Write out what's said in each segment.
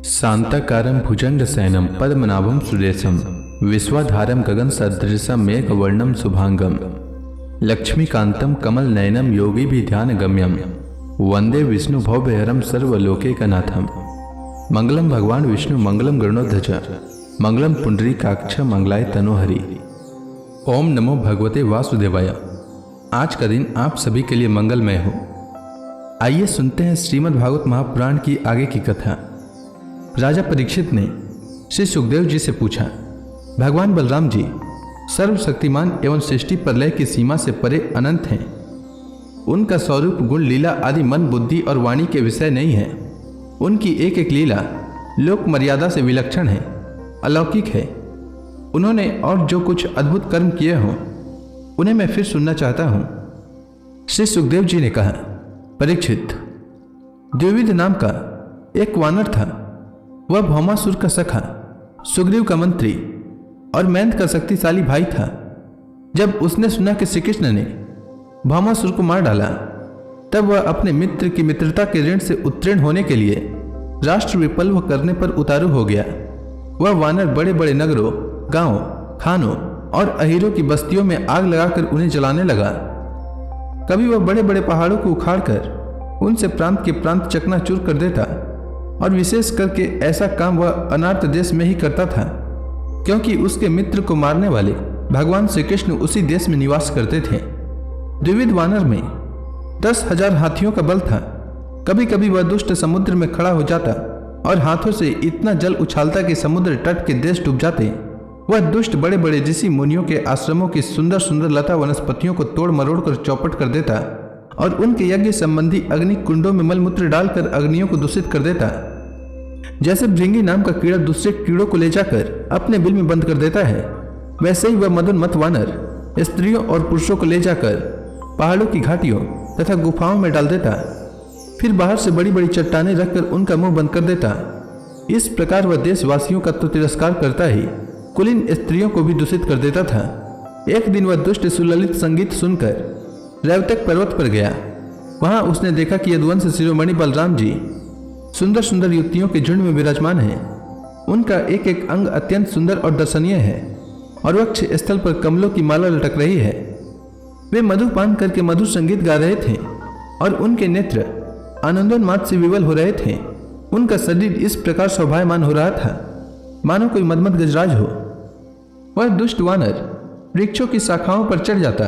शांताकारं भुजंगशयनं पद्मनाभं सुरेशं विश्वाधारं गगनसदृशं मेघवर्णं शुभांगं लक्ष्मीकान्तं कमलनयनं योगिभिध्यानगम्यं वंदे विष्णुभवभयहरं सर्वलोकैकनाथं। मंगलम भगवान विष्णु मंगलम गरुड़ध्वज मंगलम पुंडरीकाक्ष मंगलाय तनोहरि। ओम नमो भगवते वासुदेवाय। आज का दिन आप सभी के लिए मंगलमय हो। आइए सुनते हैं श्रीमद् भागवत महापुराण की आगे की कथा। राजा परीक्षित ने श्री सुखदेव जी से पूछा, भगवान बलराम जी सर्वशक्तिमान एवं सृष्टि प्रलय की सीमा से परे अनंत हैं। उनका स्वरूप गुण लीला आदि मन बुद्धि और वाणी के विषय नहीं है। उनकी एक एक लीला लोक मर्यादा से विलक्षण है, अलौकिक है। उन्होंने और जो कुछ अद्भुत कर्म किए हों उन्हें मैं फिर सुनना चाहता हूँ। श्री सुखदेव जी ने कहा, परीक्षित, द्विविध नाम का एक वानर था। वह भौमासुर का सखा, सुग्रीव का मंत्री और मैंथ का शक्तिशाली भाई था। जब उसने सुना कि श्री कृष्ण ने भौमासुर को मार डाला, तब वह अपने मित्र की मित्रता के ऋण से उत्तीर्ण होने के लिए राष्ट्र विप्लव करने पर उतारू हो गया। वह वानर बड़े बड़े नगरों, गांवों, खानों और अहीरों की बस्तियों में आग लगाकर उन्हें जलाने लगा। कभी वह बड़े बड़े पहाड़ों को उखाड़कर उनसे प्रांत के प्रांत चकनाचूर कर देता, और विशेष करके ऐसा काम वह अनार्त देश में ही करता था, क्योंकि उसके मित्र को मारने वाले भगवान श्री कृष्ण उसी देश में निवास करते थे। द्विविध वानर में 10,000 हाथियों का बल था। कभी कभी वह दुष्ट समुद्र में खड़ा हो जाता और हाथों से इतना जल उछालता कि समुद्र तट के देश डूब जाते। वह दुष्ट बड़े बड़े ऋषि मुनियों के आश्रमों की सुंदर सुंदर लता वनस्पतियों को तोड़ मरोड़ कर चौपट कर देता और उनके यज्ञ संबंधी अग्नि कुंडों में मलमूत्र डालकर अग्नियों को दूषित कर देता। जैसे भृंगी नाम का कीड़ा दूसरे कीड़ों को ले जाकर अपने बिल में बंद कर देता है, वैसे ही वह मदोन्मत्त वानर स्त्रियों और पुरुषों को ले जाकर पहाड़ों की घाटियों तथा गुफाओं में डाल देता, फिर बाहर से बड़ी बड़ी चट्टानें रखकर उनका मुंह बंद कर देता। इस प्रकार वह देशवासियों का तो तिरस्कार करता ही कुलीन स्त्रियों को भी दूषित कर देता था। एक दिन वह दुष्ट सुललित संगीत सुनकर रैवतक पर्वत पर गया। वहां उसने देखा कि यदुवंश शिरोमणि बलराम जी सुंदर सुंदर युवतियों के झुंड में विराजमान हैं। उनका एक एक अंग अत्यंत सुंदर और दर्शनीय है और वक्ष स्थल पर कमलों की माला लटक रही है। वे मधुपान करके मधुर संगीत गा रहे थे और उनके नेत्र आनंदोन्माद से विवल हो रहे थे। उनका शरीर इस प्रकार शोभायमान हो रहा था मानो कोई मदमद गजराज हो। वह दुष्ट वानर वृक्षों की शाखाओं पर चढ़ जाता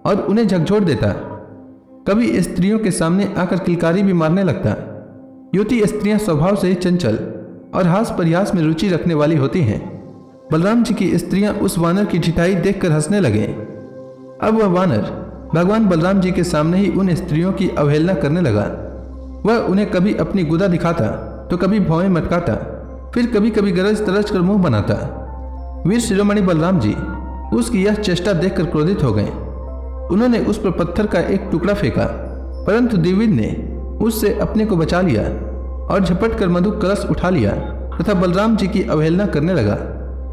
और उन्हें झकझोर देता। कभी स्त्रियों के सामने आकर किलकारी भी मारने लगता। युवती स्त्रियां स्वभाव से ही चंचल और हास परिहास में रुचि रखने वाली होती हैं। बलराम जी की स्त्रियां उस वानर की ठिठाई देखकर हंसने लगे। अब वह वानर भगवान बलराम जी के सामने ही उन स्त्रियों की अवहेलना करने लगा। वह उन्हें कभी अपनी गुदा दिखाता तो कभी भौएं मटकाता, फिर कभी कभी गरज तरज कर मुंह बनाता। वीर शिरोमणि बलराम जी उसकी यह चेष्टा देखकर क्रोधित हो गए। उन्होंने उस पर पत्थर का एक टुकड़ा फेंका, परंतु द्विविद ने उससे अपने को बचा लिया और झपट कर मधु कलश उठा लिया तथा बलराम जी की अवहेलना करने लगा।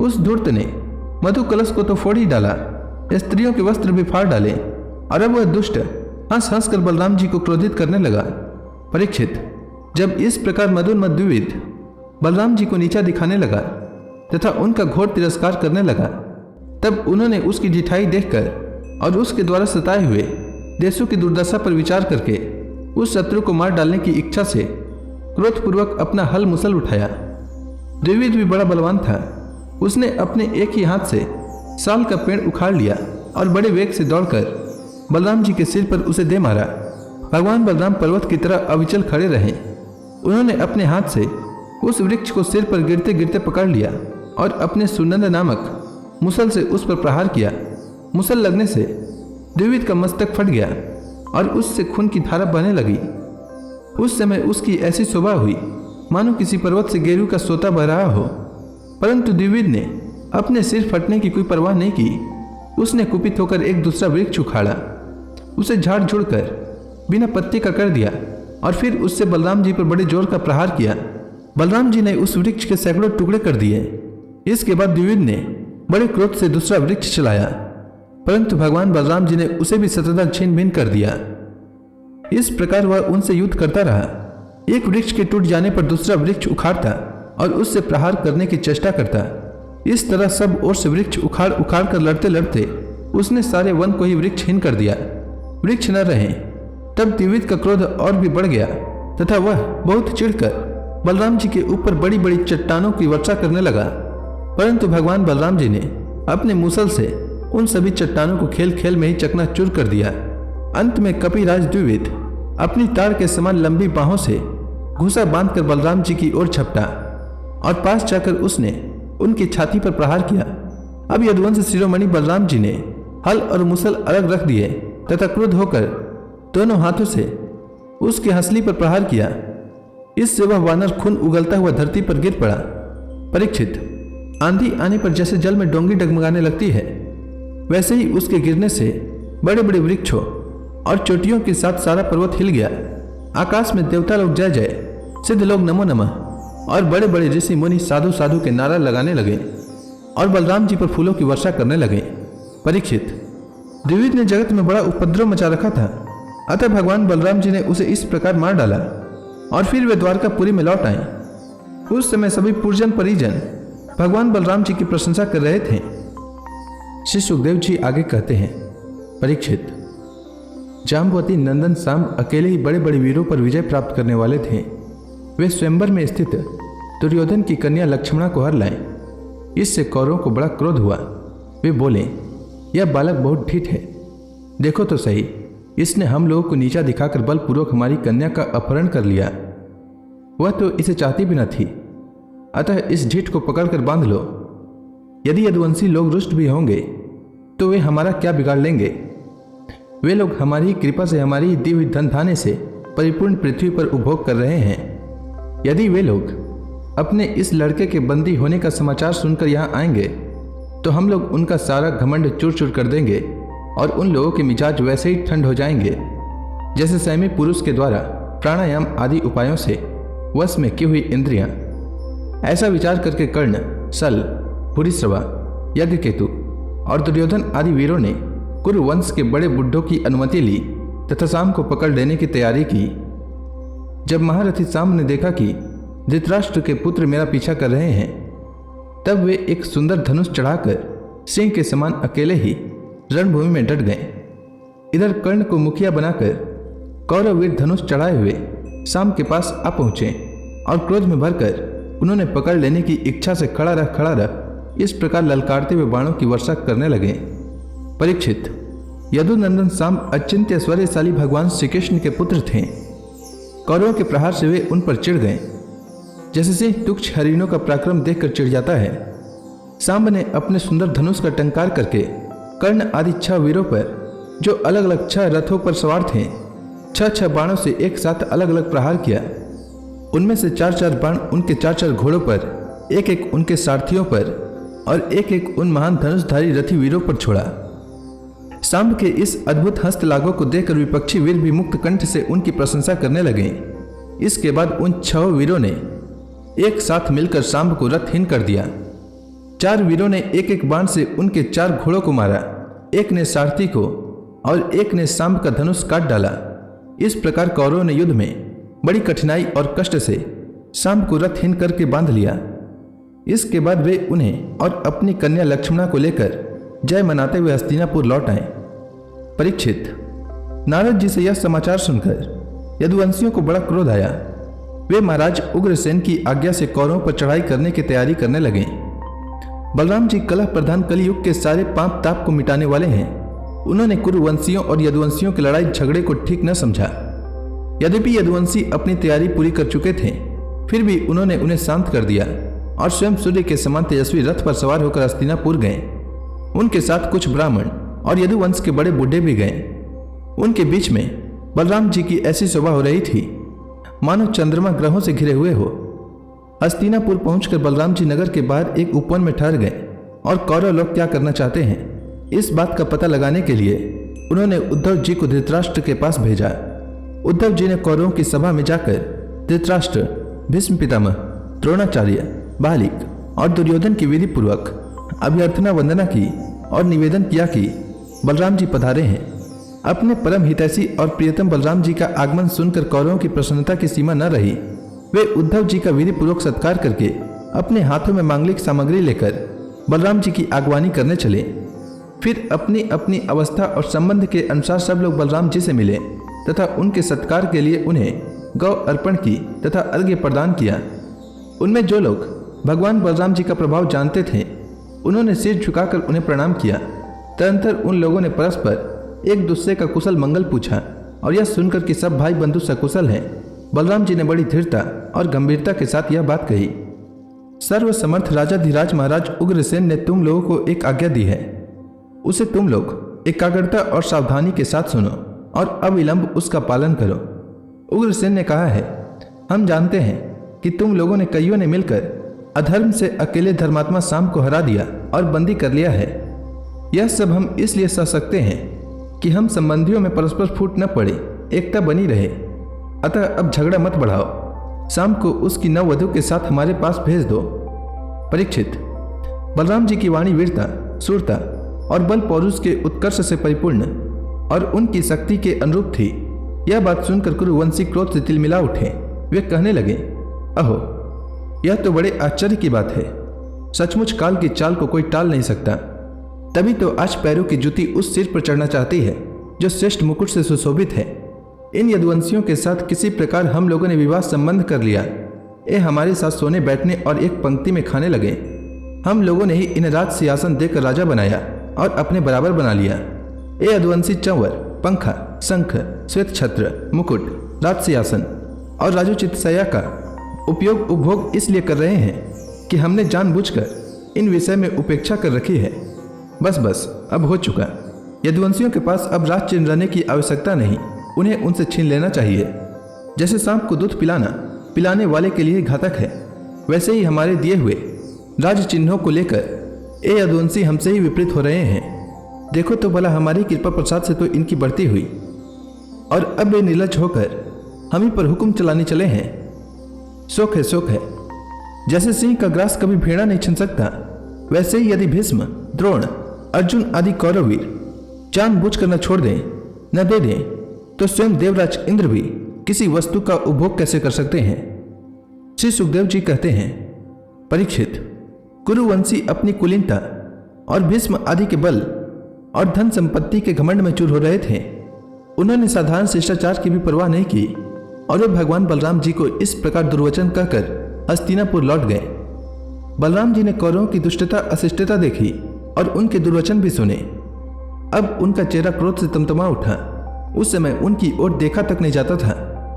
उस धूर्त ने मधु कलश को तो फोड़ ही डाला, स्त्रियों के वस्त्र भी फाड़ डाले, और अब वह दुष्ट हंस हंस कर बलराम जी को क्रोधित करने लगा। परीक्षित, जब इस प्रकार मधुन्मत्त द्विविद बलराम जी को नीचा दिखाने लगा तथा उनका घोर तिरस्कार करने लगा, तब उन्होंने उसकी ढिठाई देखकर और उसके द्वारा सताए हुए देशों की दुर्दशा पर विचार करके उस शत्रु को मार डालने की इच्छा से क्रोधपूर्वक अपना हल मुसल उठाया। द्विविद भी बड़ा बलवान था। उसने अपने एक ही हाथ से साल का पेड़ उखाड़ लिया और बड़े वेग से दौड़कर बलराम जी के सिर पर उसे दे मारा। भगवान बलराम पर्वत की तरह अविचल खड़े रहे। उन्होंने अपने हाथ से उस वृक्ष को सिर पर गिरते गिरते पकड़ लिया और अपने सुनंद नामक मुसल से उस पर प्रहार किया। मुसल लगने से द्विविद का मस्तक फट गया और उससे खून की धारा बहने लगी। उस समय उसकी ऐसी शोभा हुई मानो किसी पर्वत से गेरू का सोता बह रहा हो, परंतु द्विविद ने अपने सिर फटने की कोई परवाह नहीं की। उसने कुपित होकर एक दूसरा वृक्ष उखाड़ा, उसे झाड़ झुड़ कर बिना पत्ते का कर दिया और फिर उससे बलराम जी पर बड़े जोर का प्रहार किया। बलराम जी ने उस वृक्ष के सैकड़ों टुकड़े कर दिए। इसके बाद द्विविद ने बड़े क्रोध से दूसरा वृक्ष चलाया, परंतु भगवान बलराम जी ने उसे भी सततः छीन भिन कर दिया। इस प्रकार वह उनसे युद्ध करता रहा। एक वृक्ष के टूट जाने पर दूसरा वृक्ष उखाड़ता और उससे प्रहार करने की चेष्टा करता। इस तरह सब ओर से वृक्ष उखाड़ उखाड़ कर लड़ते लड़ते उसने सारे वन को ही वृक्षहीन कर दिया। वृक्ष न रहे तब त्रिविद का क्रोध और भी बढ़ गया तथा वह बहुत चिढ़कर बलराम जी के ऊपर बड़ी बड़ी चट्टानों की वर्षा करने लगा। परंतु भगवान बलराम जी ने अपने मूसल से उन सभी चट्टानों को खेल खेल में ही चकनाचूर कर दिया। अंत में कपिराज द्विविद अपनी ताड़ के समान लंबी बाहों से घुसा बांधकर बलराम जी की ओर झपटा और पास जाकर उसने उनकी छाती पर प्रहार किया। अब यदुवंश शिरोमणि बलराम जी ने हल और मुसल अलग रख दिए तथा क्रुद्ध होकर दोनों हाथों से उसकी हंसली पर प्रहार किया। इससे वह वानर खून उगलता हुआ धरती पर गिर पड़ा। परीक्षित, आंधी आने पर जैसे जल में डोंगी डगमगाने लगती है, वैसे ही उसके गिरने से बड़े बड़े वृक्षों और चोटियों के साथ सारा पर्वत हिल गया। आकाश में देवता लोग जय जय, सिद्ध लोग नमो नमः और बड़े बड़े ऋषि मुनि साधु साधु के नारा लगाने लगे और बलराम जी पर फूलों की वर्षा करने लगे। परीक्षित, द्विविद ने जगत में बड़ा उपद्रव मचा रखा था, अतः भगवान बलराम जी ने उसे इस प्रकार मार डाला और फिर वे द्वारकापुरी में लौट आए। उस समय सभी पुरजन परिजन भगवान बलराम जी की प्रशंसा कर रहे थे। श्री सुखदेव जी आगे कहते हैं, परीक्षित, जाम्बवती नंदन सांब अकेले ही बड़े बड़े वीरों पर विजय प्राप्त करने वाले थे। वे स्वयंवर में स्थित दुर्योधन की कन्या लक्ष्मणा को हर लाए। इससे कौरवों को बड़ा क्रोध हुआ। वे बोले, यह बालक बहुत ढीठ है, देखो तो सही, इसने हम लोगों को नीचा दिखाकर बलपूर्वक हमारी कन्या का अपहरण कर लिया। वह तो इसे चाहती भी न थी, अतः इस ढीठ को पकड़कर बांध लो। यदि यदुवंशी लोग रुष्ट भी होंगे तो वे हमारा क्या बिगाड़ लेंगे। वे लोग हमारी कृपा से हमारी दी हुई धन धान्य से परिपूर्ण पृथ्वी पर उपभोग कर रहे हैं। यदि वे लोग अपने इस लड़के के बंदी होने का समाचार सुनकर यहाँ आएंगे तो हम लोग उनका सारा घमंड चूर चूर कर देंगे और उन लोगों के मिजाज वैसे ही ठंड हो जाएंगे जैसे संयमी पुरुष के द्वारा प्राणायाम आदि उपायों से वश में की हुई इंद्रियां। ऐसा विचार करके कर्ण, सल, भूरिश्रवा, यज्ञकेतु और दुर्योधन आदि वीरों ने कुरु वंश के बड़े बुड्ढों की अनुमति ली तथा शाम को पकड़ लेने की तैयारी की। जब महारथी शाम ने देखा कि धृतराष्ट्र के पुत्र मेरा पीछा कर रहे हैं, तब वे एक सुंदर धनुष चढ़ाकर सिंह के समान अकेले ही रणभूमि में डट गए। इधर कर्ण को मुखिया बनाकर कौरव वीर धनुष चढ़ाए हुए शाम के पास आ पहुंचे और क्रोध में भरकर उन्होंने पकड़ लेने की इच्छा से खड़ा रह इस प्रकार ललकारते हुए बाणों की वर्षा करने लगे। परीक्षित, यदुनंदन शाम अचिंत्य ऐश्वर्यशाली भगवान श्री कृष्ण के पुत्र थे। कौरवों के प्रहार से वे उन पर चिढ़ गए जैसे सिंह तुक्ष हरिणों का पराक्रम देखकर चिढ़ जाता है। सांब ने अपने सुंदर धनुष का टंकार करके कर्ण आदि 6 वीरों पर, जो अलग अलग 6 रथों पर सवार थे, 6 बाणों से एक साथ अलग अलग प्रहार किया। उनमें से 4 बाण उनके 4 घोड़ों पर, एक उनके सारथियों पर और एक उन महान धनुषधारी रथी वीरों पर छोड़ा। सांब के इस अद्भुत हस्तलाघों को देखकर विपक्षी वीर भी मुक्त कंठ से उनकी प्रशंसा करने लगे। इसके बाद उन 6 वीरों ने एक साथ मिलकर सांब को रथहीन कर दिया। 4 वीरों ने एक बाण से उनके 4 घोड़ों को मारा, एक ने सारथी को और एक ने सांब का धनुष काट डाला। इस प्रकार कौरवों ने युद्ध में बड़ी कठिनाई और कष्ट से सांब को रथहीन करके बांध लिया। इसके बाद वे उन्हें और अपनी कन्या लक्ष्मणा को लेकर जय मनाते हुए हस्तिनापुर लौट आए। परीक्षित, नारद जी से यह समाचार सुनकर यदुवंशियों को बड़ा क्रोध आया। वे महाराज उग्रसेन की आज्ञा से कौरवों पर चढ़ाई करने की तैयारी करने लगे। बलराम जी कलह प्रधान कलियुग के सारे पाप ताप को मिटाने वाले हैं। उन्होंने कुरुवंशियों और यदुवंशियों की लड़ाई झगड़े को ठीक न समझा। यद्यपि यदुवंशी अपनी तैयारी पूरी कर चुके थे, फिर भी उन्होंने उन्हें शांत कर दिया और स्वयं सूर्य के समान तेजस्वी रथ पर सवार होकर हस्तिनापुर गए। उनके साथ कुछ ब्राह्मण और यदुवंश के बड़े बूढ़े भी गए। उनके बीच में बलराम जी की ऐसी शोभा हो रही थी मानो चंद्रमा ग्रहों से घिरे हुए हो। हस्तिनापुर पहुंचकर बलराम जी नगर के बाहर एक उपवन में ठहर गए और कौरव लोग क्या करना चाहते हैं, इस बात का पता लगाने के लिए उन्होंने उद्धव जी को धृतराष्ट्र के पास भेजा। उद्धव जी ने कौरवों की सभा में जाकर धृतराष्ट्र, भीष्म पितामह, द्रोणाचार्य, बालिक और दुर्योधन की विधि पूर्वक अभ्यर्थना वंदना की और निवेदन किया कि बलराम जी पधारे हैं। अपने परम हितैषी और प्रियतम बलराम जी का आगमन सुनकर कौरवों की प्रसन्नता की सीमा न रही। वे उद्धव जी का विधि पूर्वक सत्कार करके अपने हाथों में मांगलिक सामग्री लेकर बलराम जी की आगवानी करने चले। फिर अपनी अपनी अवस्था और संबंध के अनुसार सब लोग बलराम जी से मिले तथा उनके सत्कार के लिए उन्हें गौ अर्पण की तथा अर्घ्य प्रदान किया। उनमें जो लोग भगवान बलराम जी का प्रभाव जानते थे उन्होंने सिर झुकाकर उन्हें प्रणाम किया। तदंतर उन लोगों ने परस्पर एक दूसरे का कुशल मंगल पूछा और यह सुनकर कि सब भाई बंधु सकुशल हैं, बलराम जी ने बड़ी दृढ़ता और गंभीरता के साथ यह बात कही। सर्वसमर्थ राजाधिराज महाराज उग्रसेन ने तुम लोगों को एक आज्ञा दी है, उसे तुम लोग एकाग्रता और सावधानी के साथ सुनो और अविलंब उसका पालन करो। उग्रसेन ने कहा है, हम जानते हैं कि तुम लोगों ने कईयों ने मिलकर अधर्म से अकेले धर्मात्मा शाम को हरा दिया और बंदी कर लिया है। यह सब हम इसलिए सह सकते हैं कि हम संबंधियों में परस्पर फूट न पड़े, एकता बनी रहे। अतः अब झगड़ा मत बढ़ाओ, शाम को उसकी नववधू के साथ हमारे पास भेज दो। परीक्षित, बलराम जी की वाणी वीरता, शूरता और बल पौरुष के उत्कर्ष से परिपूर्ण और उनकी शक्ति के अनुरूप थी। यह बात सुनकर कुरुवंशी क्रोध से तिलमिला उठे। वे कहने लगे, अहो, यह तो बड़े आश्चर्य की बात है। सचमुच काल की चाल को कोई टाल नहीं सकता। तभी तो आज पैरों की जूती उस सिर पर चढ़ना चाहती है जो श्रेष्ठ मुकुट से सुशोभित है। इन यदुवंशियों के साथ किसी प्रकार हम लोगों ने विवाह संबंध कर लिया। ये हमारे साथ सोने बैठने और एक पंक्ति में खाने लगे। हम लोगों ने ही इन्हें राज सिंहासन देकर राजा बनाया और अपने बराबर बना लिया। ये यदुवंशी चंवर, पंखा, शंख, श्वेत छत्र, मुकुट, राज सिंहासन और राजोचित सया का उपयोग उपभोग इसलिए कर रहे हैं कि हमने जानबूझकर इन विषय में उपेक्षा कर रखी है। बस बस, अब हो चुका। यदुवंशियों के पास अब राज चिन्ह रहने की आवश्यकता नहीं, उन्हें उनसे छीन लेना चाहिए। जैसे सांप को दूध पिलाना पिलाने वाले के लिए घातक है, वैसे ही हमारे दिए हुए राज चिन्हों को लेकर ये यदुवंशी हमसे ही विपरीत हो रहे हैं। देखो तो भला, हमारी कृपा प्रसाद से तो इनकी बढ़ती हुई और अब वे निर्लज होकर हम ही पर हुक्म चलाने चले हैं। शोक है, शोक है। जैसे सिंह का ग्रास कभी भेड़ा नहीं छीन सकता, वैसे ही यदि भीष्म, द्रोण, अर्जुन आदि कौरववीर जानबूझकर न छोड़ दें, न दे दें, तो स्वयं देवराज इंद्र भी किसी वस्तु का उपभोग कैसे कर सकते हैं। श्री सुखदेव जी कहते हैं, परीक्षित, कुरुवंशी अपनी कुलीनता और भीष्म आदि के बल और धन संपत्ति के घमंड में चूर हो रहे थे। उन्होंने साधारण शिष्टाचार की भी परवाह नहीं की और वे भगवान बलराम जी को इस प्रकार दुर्वचन कहकर हस्तिनापुर लौट गए। बलराम जी ने कौरवों की दुष्टता अशिष्टता देखी और उनके दुर्वचन भी सुने। अब उनका चेहरा क्रोध से तमतमा उठा। उस समय उनकी ओर देखा तक नहीं जाता था।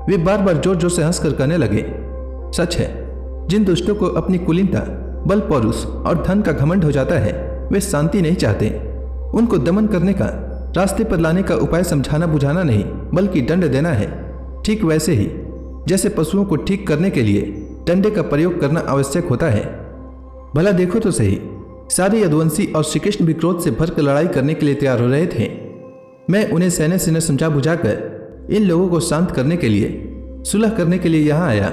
वे बार बार जोर जोर से हंसकर कहने लगे, सच है, जिन दुष्टों को अपनी कुलीनता, बल पौरुष और धन का घमंड हो जाता है, वे शांति नहीं चाहते। उनको दमन करने का, रास्ते पर लाने का उपाय समझाना बुझाना नहीं, बल्कि दंड देना है। ठीक वैसे ही जैसे पशुओं को ठीक करने के लिए डंडे का प्रयोग करना आवश्यक होता है। भला देखो तो सही, सारे यदुवंशी और श्री कृष्ण भी क्रोध से भरकर लड़ाई करने के लिए तैयार हो रहे थे। मैं उन्हें सहने सहने समझा बुझाकर इन लोगों को शांत करने के लिए, सुलह करने के लिए यहाँ आया।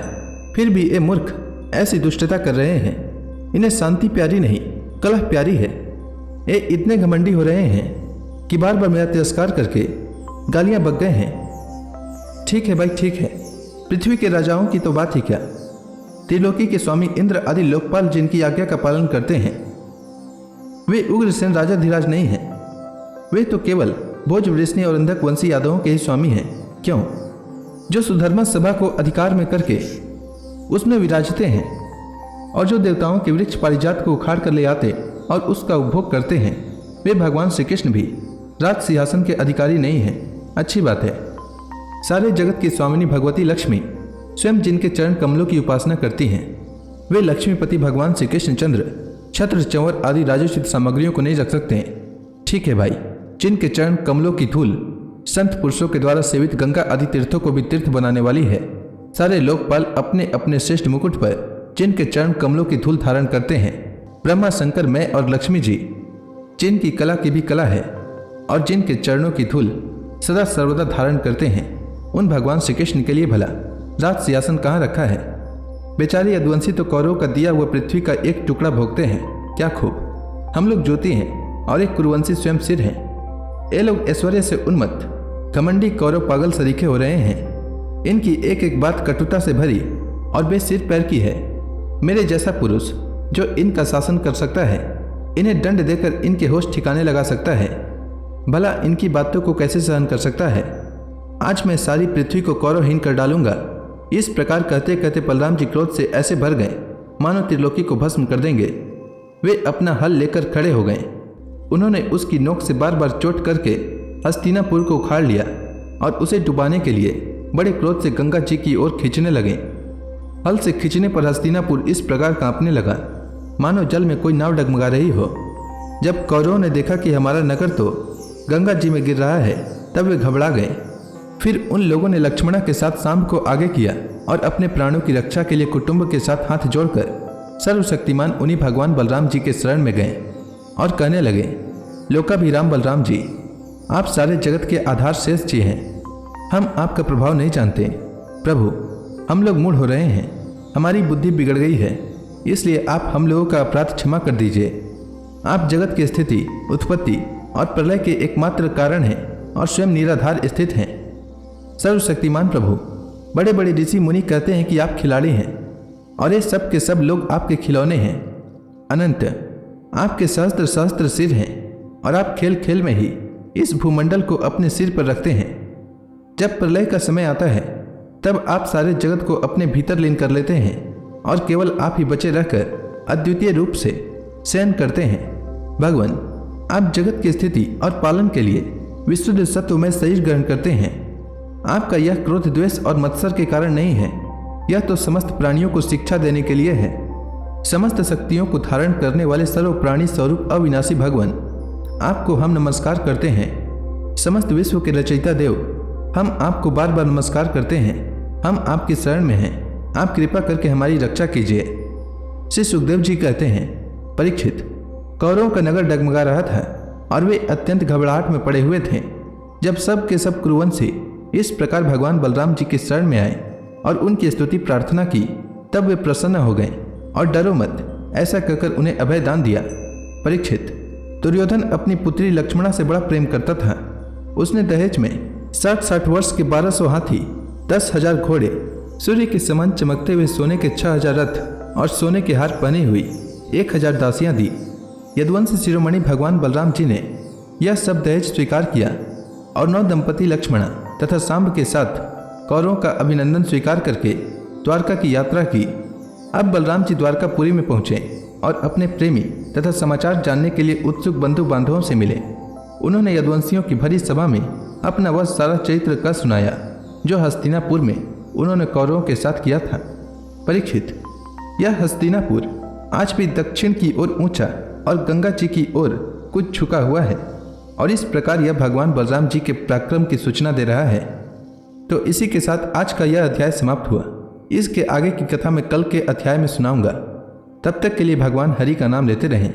फिर भी ये मूर्ख ऐसी दुष्टता कर रहे हैं। इन्हें शांति प्यारी नहीं, कलह प्यारी है। ये इतने घमंडी हो रहे हैं कि बार बार मेरा तिरस्कार करके गालियां बक गए हैं। ठीक है भाई, ठीक है। पृथ्वी के राजाओं की तो बात ही क्या, त्रिलोकी के स्वामी इंद्र आदि लोकपाल जिनकी आज्ञा का पालन करते हैं, वे उग्रसेन राजाधिराज नहीं हैं। वे तो केवल भोज वृष्णि और अंधक वंशी यादवों के ही स्वामी हैं। क्यों? जो सुधर्मा सभा को अधिकार में करके उसमें विराजते हैं और जो देवताओं के वृक्ष पारिजात को उखाड़ कर ले आते और उसका उपभोग करते हैं, वे भगवान श्री कृष्ण भी राज सिंहासन के अधिकारी नहीं हैं। अच्छी बात है। सारे जगत की स्वामिनी भगवती लक्ष्मी स्वयं जिनके चरण कमलों की उपासना करती हैं, वे लक्ष्मीपति भगवान श्री कृष्णचंद्र छत्र, चंवर आदि राजोचित सामग्रियों को नहीं रख सकते हैं। ठीक है भाई, जिनके चरण कमलों की धूल संत पुरुषों के द्वारा सेवित गंगा आदि तीर्थों को भी तीर्थ बनाने वाली है। सारे लोकपाल अपने अपने श्रेष्ठ मुकुट पर जिनके चरण कमलों की धूल धारण करते हैं, ब्रह्मा, शंकर, मैं और लक्ष्मी जी जिनकी कला की भी कला है और जिनके चरणों की धूल सदा सर्वदा धारण करते हैं, उन भगवान श्री कृष्ण के लिए भला राज सिंहासन कहाँ रखा है। बेचारे यदुवंशी तो कौरवों का दिया हुआ पृथ्वी का एक टुकड़ा भोगते हैं। क्या खूब, हम लोग ज्योति हैं और एक कुरुवंशी स्वयं सिर हैं। ये लोग ऐश्वर्य से उन्मत्त घमंडी कौरव पागल सरीखे हो रहे हैं। इनकी एक एक बात कटुता से भरी और वे सिर पैर की है। मेरे जैसा पुरुष जो इनका शासन कर सकता है, इन्हें दंड देकर इनके होश ठिकाने लगा सकता है, भला इनकी बातों को कैसे सहन कर सकता है। आज मैं सारी पृथ्वी को कौरवहीन कर डालूंगा। इस प्रकार कहते कहते बलराम जी क्रोध से ऐसे भर गए मानो त्रिलोकी को भस्म कर देंगे। वे अपना हल लेकर खड़े हो गए। उन्होंने उसकी नोक से बार बार चोट करके हस्तिनापुर को उखाड़ लिया और उसे डुबाने के लिए बड़े क्रोध से गंगा जी की ओर खींचने लगे। हल से खींचने पर हस्तिनापुर इस प्रकार कांपने लगा मानो जल में कोई नाव डगमगा रही हो। जब कौरवों ने देखा कि हमारा नगर तो गंगा जी में गिर रहा है, तब वे घबरा गए। फिर उन लोगों ने लक्ष्मणा के साथ सांब को आगे किया और अपने प्राणों की रक्षा के लिए कुटुंब के साथ हाथ जोड़कर सर्वशक्तिमान उन्हीं भगवान बलराम जी के शरण में गए और कहने लगे, लोकाभिराम बलराम जी, आप सारे जगत के आधार शेष जी हैं। हम आपका प्रभाव नहीं जानते। प्रभु, हम लोग मूढ़ हो रहे हैं, हमारी बुद्धि बिगड़ गई है, इसलिए आप हम लोगों का अपराध क्षमा कर दीजिए। आप जगत की स्थिति, उत्पत्ति और प्रलय के एकमात्र कारण हैं और स्वयं निराधार स्थित हैं। सर्वशक्तिमान प्रभु, बड़े बड़े ऋषि मुनि कहते हैं कि आप खिलाड़ी हैं और ये सब के सब लोग आपके खिलौने हैं। अनंत, आपके सहस्त्र सहस्त्र सिर हैं और आप खेल खेल में ही इस भूमंडल को अपने सिर पर रखते हैं। जब प्रलय का समय आता है तब आप सारे जगत को अपने भीतर लीन कर लेते हैं और केवल आप ही बचे रहकर अद्वितीय रूप से शयन करते हैं। भगवान, आप जगत की स्थिति और पालन के लिए विशुद्ध सत्व में शरीर ग्रहण करते हैं। आपका यह क्रोध, द्वेष और मत्सर के कारण नहीं है, यह तो समस्त प्राणियों को शिक्षा देने के लिए है। समस्त शक्तियों को धारण करने वाले सर्व प्राणी स्वरूप अविनाशी भगवान, आपको हम नमस्कार करते हैं। समस्त विश्व के रचयिता देव, हम आपको बार बार नमस्कार करते हैं। हम आपकी शरण में हैं, आप कृपा करके हमारी रक्षा कीजिए। श्री सुखदेव जी कहते हैं, परीक्षित, कौरवों का नगर डगमगा रहा था और वे अत्यंत घबराहट में पड़े हुए थे। जब सब के सब कुरुवंशी इस प्रकार भगवान बलराम जी के शरण में आए और उनकी स्तुति प्रार्थना की, तब वे प्रसन्न हो गए और डरो मत ऐसा कहकर उन्हें अभय दान दिया। परीक्षित, दुर्योधन अपनी पुत्री लक्ष्मणा से बड़ा प्रेम करता था। उसने दहेज में 60 वर्ष के 1200 हाथी, 10,000 घोड़े, सूर्य के समान चमकते हुए सोने के 6,000 रथ और सोने के हार पहनी हुई 1,000 दासियां दी। यदुवंश शिरोमणि भगवान बलराम जी ने यह सब दहेज स्वीकार किया और 9 दंपति लक्ष्मणा तथा सांब के साथ कौरवों का अभिनंदन स्वीकार करके द्वारका की यात्रा की। अब बलराम जी द्वारकापुरी में पहुंचे और अपने प्रेमी तथा समाचार जानने के लिए उत्सुक बंधु बांधवों से मिले। उन्होंने यदुवंशियों की भरी सभा में अपना वह सारा चरित्र का सुनाया जो हस्तिनापुर में उन्होंने कौरवों के साथ किया था। परीक्षित, यह हस्तिनापुर आज भी दक्षिण की ओर ऊंचा और गंगा जी की ओर कुछ झुका हुआ है और इस प्रकार यह भगवान बलराम जी के पराक्रम की सूचना दे रहा है। तो इसी के साथ आज का यह अध्याय समाप्त हुआ। इसके आगे की कथा मैं कल के अध्याय में सुनाऊंगा। तब तक के लिए भगवान हरि का नाम लेते रहें।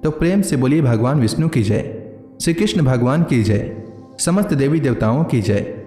तो प्रेम से बोलिए भगवान विष्णु की जय, श्री कृष्ण भगवान की जय, समस्त देवी देवताओं की जय।